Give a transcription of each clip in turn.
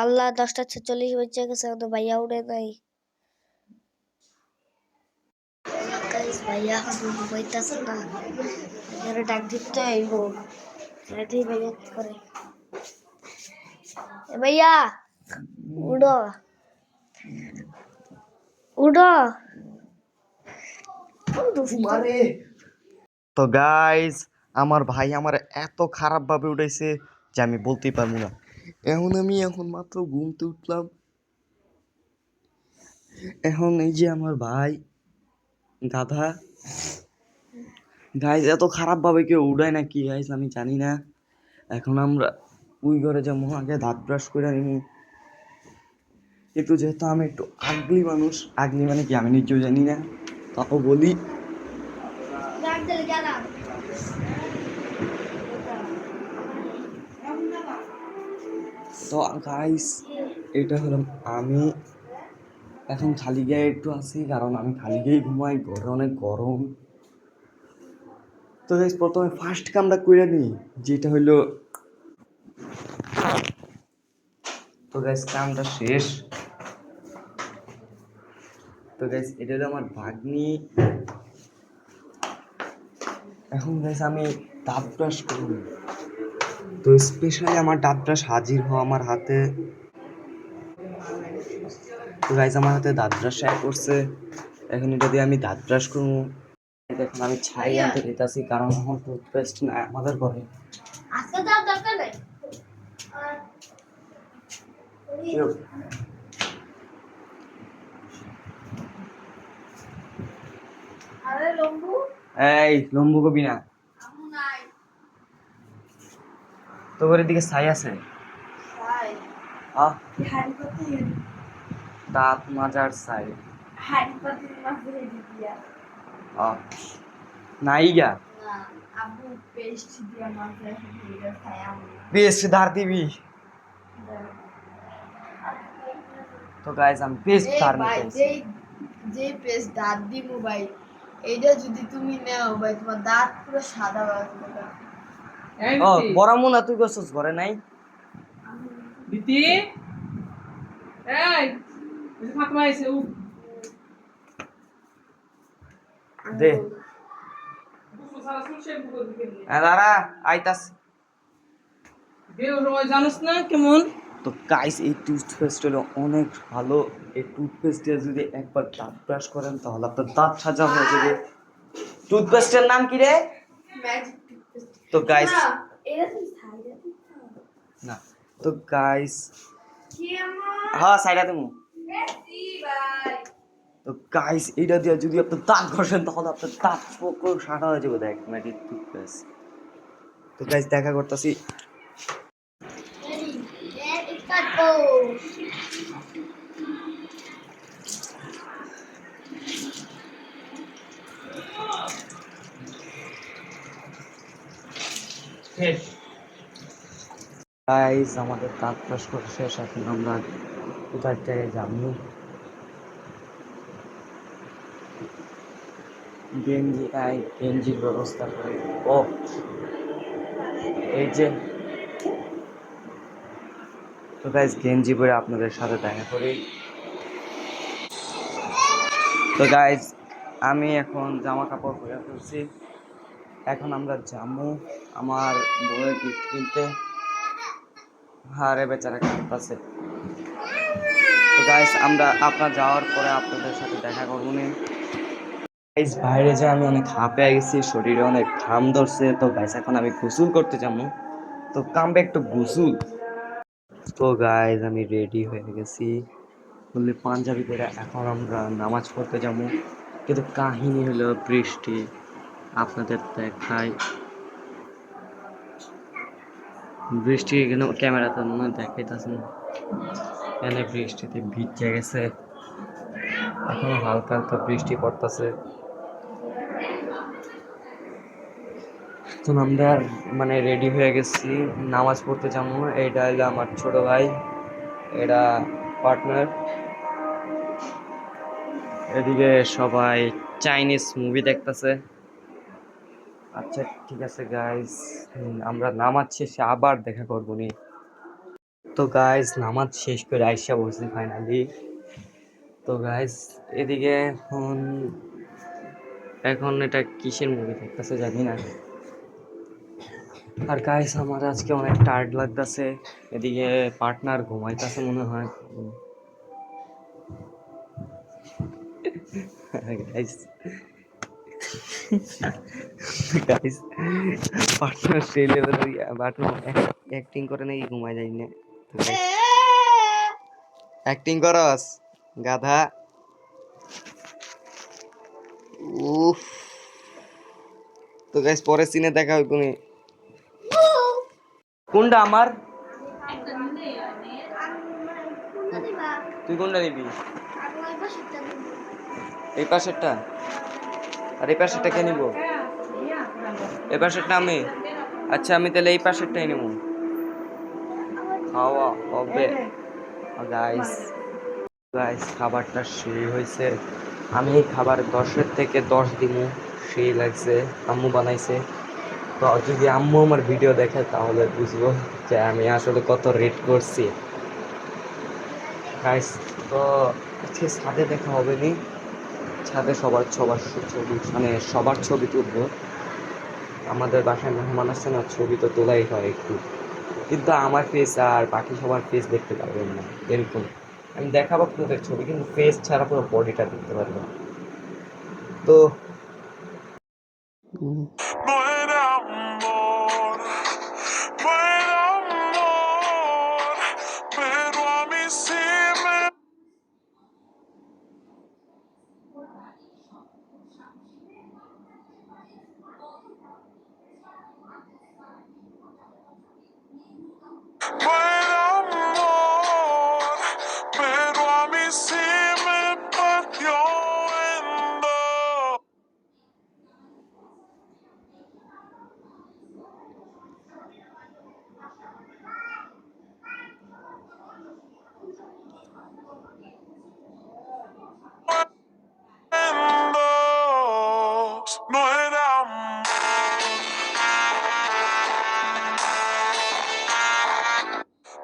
আল্লাহ 10:46 বেজে গেছে, তো ভাইয়া উঠে নাই। গাইস ভাইয়া এখন ঘুমাইতেছে না, এখানে ডাক দিতে আইব রেডি ভাইয়া কি করে। ভাইয়া উঠো উঠো। তো গাইস আমার ভাই আমার এত খারাপ ভাবে উঠাইছে যে আমি বলতেই পারবো না। এখন মাত্র ঘুমতে উঠলাম। এখন এই যে আমার ভাই গাধা, গাইস এত খারাপ ভাবে কেউ উঠায় না কি গাইস আমি জানি না। এখন আমরা ওই ঘরে যাবো, আগে দাঁত ব্রাশ করে নিব। কিন্তু যেহেতু আমি একটু আগলি মানুষ, আগলি মানে কি আমি নিজেও জানি না, তাও বলি। তো গাইস এটা হলাম আমি। এখন খালি গায়ে একটু আছি, কারণ আমি খালি গায়ে ঘুমাই, ঘরে অনেক গরম। তো গাইস প্রথমে ফার্স্ট কামটা কইরা নিই, যেটা হইলো, তো গাইস কামটা শেষ। তো গাইস এটা হলো আমার ভাগ্নি। এখন গাইস আমি দাঁত ব্রাশ করব। তো স্পেশালি আমার দাঁত ব্রাশ হাজির হওয়া আমার হাতে। তো গাইস আমার হাতে দাঁত ব্রাশ করছে, এখন এটা দিয়ে আমি দাঁত ব্রাশ করবো। এখন আমি ছাই আনতে যেতেছি, কারণ এখন টুথপেস্ট না আমাদের ঘরে। আজকে যাওয়ার দরকার নাই। আরে লম্বু, এই লম্বু কবি না, আমু নাই তোর এদিকে ছাই আছে। ভাই। আহ হাড়িপাতি দাঁত মাজার ছাই। হাড়িপাতি মাঝে দিয়া আহ নাই গা, না, আবু পেস্ট দিয়া মাঝে দিয়া খায় আমু। পেস্ট ধার দিবি। তো গাইস আমি পেস্ট ধার ভাই নিতেছি। যে পেস্ট দাঁত দিমু ভাই, এইটা যদি তুমি নাও ভাই, তোমার দাঁত পুরো সাদা হয়ে যাবে। ও বরামু না, তুই গছস ঘরে নাই। দিতি এই ফাতমা এসে উ দে বুঝছো সারা সুল শ্যাম্পু করে দিকে দাঁড়া আইতাস। বের সময় জানোস না কেমন। তো গাইস এই টুথপেস্ট হলো অনেক ভালো। এই টুথপেস্ট দিয়ে যদি একবার দাঁত ব্রাশ করেন তাহলে আপনার দাঁত সাজা হয়ে যাবে। টুথপেস্টের নাম কি রে? Magic toothpaste. তো গাইস না, এটা তুমি সাইডে দিতে না, তো গাইস কি আমার হ্যাঁ সাইডা দেবো। বেশি ভাই। তো গাইস এইটা দিয়ে যদি আপনি দাঁত ঘষেন তাহলে আপনার দাঁত পুরো সাদা হয়ে যাবে। দেখ ম্যাজিক টুথপেস্ট। তো গাইস দেখা করতেছি। রেডি লেট স্টার্ট গো। শেষ গাইস আমাদের দাঁত ব্রাশ করা শেষ, এখন আমরা কোথায় জায়গায় যাবো। গেঞ্জির ব্যবস্থা করে। ও এই যে, তো গাইস গেঞ্জি পরে আপনাদের সাথে দেখা করি। তো গাইস আমি এখন জামা কাপড় পরে ফেলছি, এখন আমরা যাবো আমার বউয়ের গিফট কিনতে। আরে বেচারা কাঁদতেছে। তো গাইস আমরা আপনার যাওয়ার পরে আপনাদের সাথে দেখা করবো নি। গাইস বাইরে যে আমি অনেক হাঁপে গেছি, শরীরে অনেক ঘাম ধরছে। তো গাইস এখন আমি গোসল করতে যাবো, তো কাম ব্যাক টু গোসল। তো গাইস আমি রেডি হয়ে গেছি বললে পাঞ্জাবি পরে, এখন আমরা নামাজ পড়তে যাবো। কিন্তু কাহিনী হলো বৃষ্টি, আপনাদের দেখাই বৃষ্টি এখানে ক্যামেরাতে মনে হয় দেখাইতেছে না, এখানে বৃষ্টিতে ভিজে গেছে, এখনো হালকা হালকা বৃষ্টি পড়তেছে। তো আমরা মানে রেডি হয়ে গেছি, নামাজ পড়তে যাবো। এইটা হলো আমার ছোট ভাই, এটা পার্টনার। এদিকে সবাই চাইনিজ মুভি দেখতেছে। আচ্ছা ঠিক আছে গাইস, আমরা নামাজ শেষে আবার দেখা করবো নি। তো গাইস নামাজ শেষ করে আইসা বসছি ফাইনালি। তো গাইস এদিকে এখন এখন এটা কিসের মুভি দেখতেছে জানি না। আর গাইস আমার আজকে অনেক টায়ার্ড লাগতেছে। এদিকে পার্টনার ঘুমাইতেছে মনে হয়। গাইস গাইস পার্টনার সেই লেভেলের পার্টনার অ্যাক্টিং করে নাকি ঘুমাই যায় না। অ্যাক্টিং করস গাধা। উফ। তো গাইস পরে সিনে দেখা হবে তুমি। কোনটা আমার? তুই কোনটা নিবি? এই পাশেরটা? আর এই পাশেরটা কে নিব? এই পাশেরটা আমি। আচ্ছা আমি তাহলে এই পাশেরটাই নেব। খাওয়া হবে। গাইস গাইস খাবারটা সেই হয়েছে। আমি এই খাবার 10-এর থেকে 10 দিমু। সেই লাগছে। আম্মু বানাইছে। তো যদি আম্মু আমার ভিডিও দেখে তাহলে বুঝবো যে আমি আসলে কত রেট করছি। গাইস তো আজকে ছাদে দেখা হবে নি। ছাদে সবার সবার ছবি মানে সবার ছবি তুলবো। আমাদের বাসায় মেহমান আসছে না, ছবি তো তোলাই হয় একটু, কিন্তু আমার ফেস আর বাকি সবার ফেস দেখতে পারবেন না এরকম। আমি দেখাবো আপনাদের ছবি, কিন্তু ফেস ছাড়া পুরো বডিটা দেখতে পারবেন। তো No era amor, no era amor, pero a mí sí me... No era amor, pero a mí sí me partió en dos. En dos. No era amor,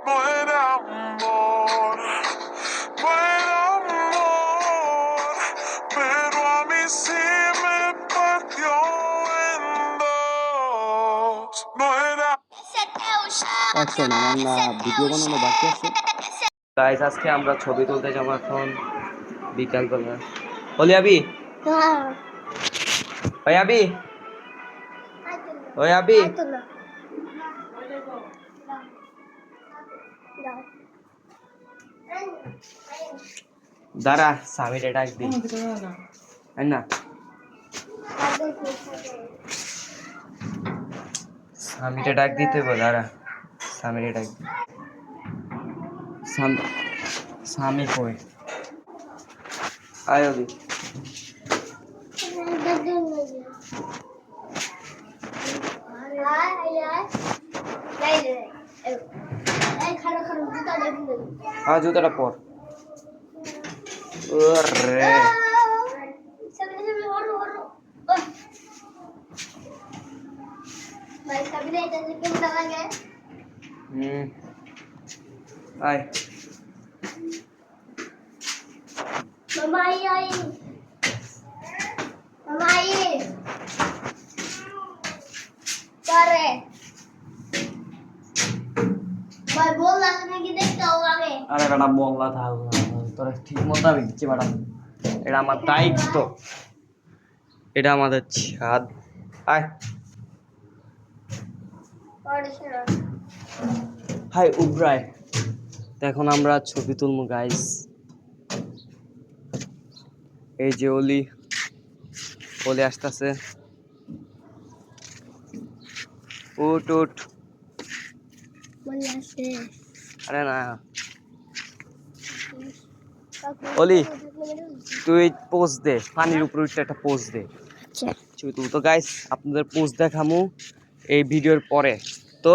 no era amor, no era amor, pero a mí sí me partió en dos. No era. Action আমার না video বানানো বাকি আছে। Guys আজকে আমরা ছবি তুলতে যাবো এখন বিকালবেলা। ওলি আবি, ওই আবি, ওই আবি, দাঁড়া স্বামীরে ডাক দি না। স্বামীরে ডাক দিতে বল, দাঁড়া স্বামীরে ডাক দি। স্বামী কই? আয় ওদি। হ্যাঁ জুতাটা পর। ওরে আয় আরে বেটা বললা থাক, তোরা ঠিক মতো আমি দিচ্ছি বেটা। এটা আমার দায়িত্ব, এটা আমাদের ছাদ। আয় হাই উবরায়। তো এখন আমরা ছবি তুলবো গাইস। এই যে অলি, অলি আসতেছে। উঠ উঠ। আরে না অলি, তুই পোজ দে, পানির উপরে উঠে একটা পোজ দে ছবি তুল। তো গাইস আপনাদের পোজ দেখামু এই ভিডিওর পরে। তো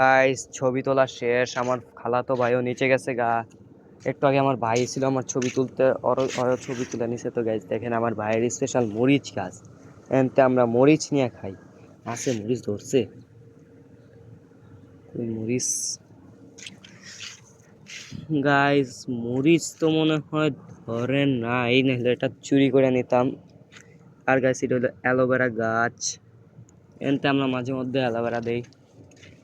গাইস ছবি তোলা শেষ। আমার খালাতো ভাইও নিচে গেছে গা। একটু আগে আমার ভাই ছিল আমার ছবি তুলতে, ওরও ছবি তুলে নিছে। তো গাইস দেখেন আমার ভাইয়ের স্পেশাল মরিচ গাছ, এনতে আমরা মরিচ নিয়ে খাই। আছে মরিচ ধরছে, মরিচ গাইস মরিচ তো মনে হয় ধরে নাই, নাহলে এটা চুরি করে নিতাম। আর গাইস এটা হলো অ্যালোভেরা গাছ, এনতে আমরা মাঝে মধ্যে অ্যালোভেরা দেই।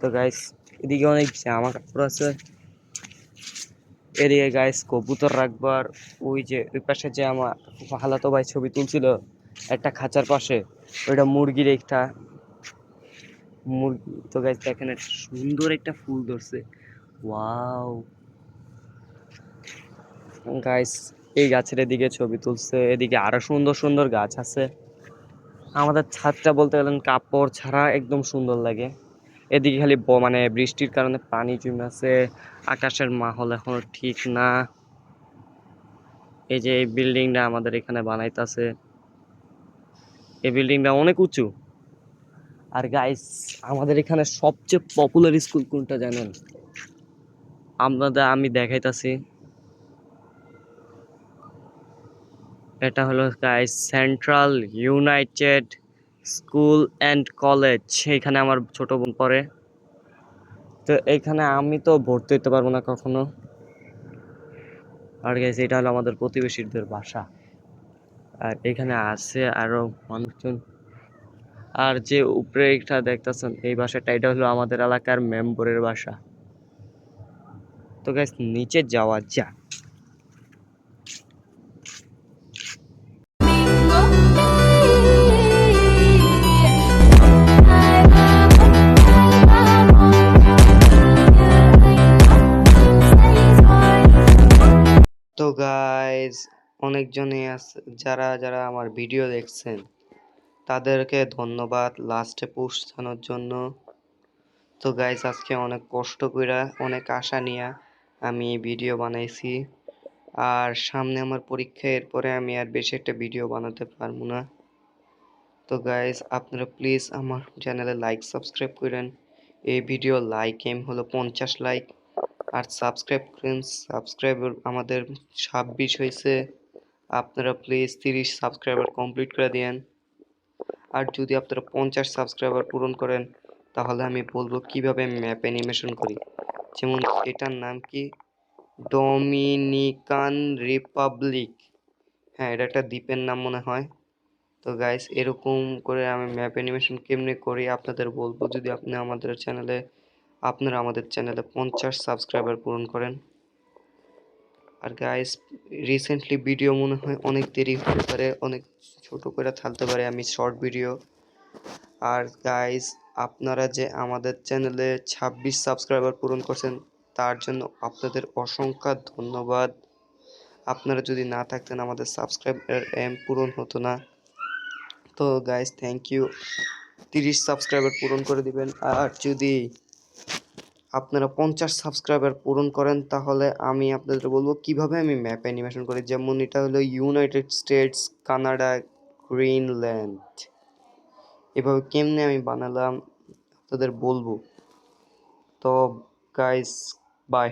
তো গাইস এদিকে অনেক জামা কাপড় আছে, এদিকে গাইস কবুতর রাখবার ওই যে ওই পাশে যে আমার হালাতো ভাই ছবি তুলছিল একটা খাঁচার পাশে, ওইটা মুরগির একটা মুরগি। তো গাইস দেখেন একটা সুন্দর একটা ফুল ধরছে, ওয়াও। গাইস এই গাছের এদিকে ছবি তুলছে, এদিকে আরো সুন্দর সুন্দর গাছ আছে। আমাদের ছাদটা বলতে গেলেন কাপড় ছাড়া একদম সুন্দর লাগে। এদিকে খালি মানে বৃষ্টির কারণে পানি জমে আছে, আকাশের মাহল এখনো ঠিক না। এই যে এই বিল্ডিংটা আমাদের এখানে বানাইতাছে, এই বিল্ডিংটা অনেক উঁচু। আর গাইস আমাদের এখানে সবচেয়ে পপুলার স্কুল কোনটা জানেন? আমি দেখাইতাছি, এটা হলো guys central United school and college. এখানে আমার ছোট বোন পড়ে। তো এখানে আমি তো ভর্তি হতে পারবো না কখনো। আর গাইস এটা হলো আমাদের প্রতিবেশীদের বাসা, আর এখানে আছে আরো মানুষজন। আর যে উপরে এটা দেখতেছেন এই বাসাটা, এটা হলো আমাদের এলাকার মেম্বরের বাসা। তো গাইস নিচে যাওয়া যাক। তো গাইস অনেকজনই আছে, যারা যারা আমার ভিডিও দেখছেন তাদেরকে ধন্যবাদ লাস্টে পৌঁছানোর জন্য। তো গাইস আজকে অনেক কষ্ট কইরা অনেক আশা নিয়ে আমি ভিডিও বানাইছি। আর সামনে আমার পরীক্ষা, এরপরে আমি আর বেশি একটা ভিডিও বানাতে পারবো না। তো গাইস আপনারা প্লিজ আমার চ্যানেলে লাইক সাবস্ক্রাইব করেন। এই ভিডিও লাইক এম হলো 50 লাইক, আর সাবস্ক্রাইব করেন। সাবস্ক্রাইবার আমাদের 26 হয়েছে, আপনারা প্লিজ 30 সাবস্ক্রাইবার কমপ্লিট করে দিয়েন। আর যদি আপনারা 50 সাবস্ক্রাইবার পূরণ করেন তাহলে আমি বলবো কিভাবে ম্যাপ অ্যানিমেশন করি। যেমন এটার নাম কি, ডোমিনিকান রিপাবলিক। হ্যাঁ এটা একটা দ্বীপের নাম মনে হয়। তো গাইস এরকম করে আমি ম্যাপ অ্যানিমেশন কেমনে করি আপনাদের বলবো, যদি আপনারা আমাদের চ্যানেলে 50 সাবস্ক্রাইবার পূরণ করেন। আর গাইস রিসেন্টলি ভিডিও মনে হয় অনেক দেরি হতে পারে, অনেক ছোট করে থাকতে পারে আমি শর্ট ভিডিও। আর গাইস আপনারা যে আমাদের চ্যানেলে 26 সাবস্ক্রাইবার পূরণ করছেন তার জন্য আপনাদের অসংখ্য ধন্যবাদ। আপনারা যদি না থাকতেন আমাদের সাবস্ক্রাইবার পূরণ হতো না। তো গাইস থ্যাংক ইউ, 30 সাবস্ক্রাইবার পূরণ করে দিবেন। আর যদি আপনারা 50 সাবস্ক্রাইবার পূরণ করেন তাহলে আমি আপনাদের বলবো কিভাবে আমি ম্যাপ অ্যানিমেশন করি। যেমন এটা হলো ইউনাইটেড স্টেটস, কানাডা, গ্রিনল্যান্ড, এভাবে কেমনে আমি বানালাম আপনাদের বলবো। তো গাইস বাই।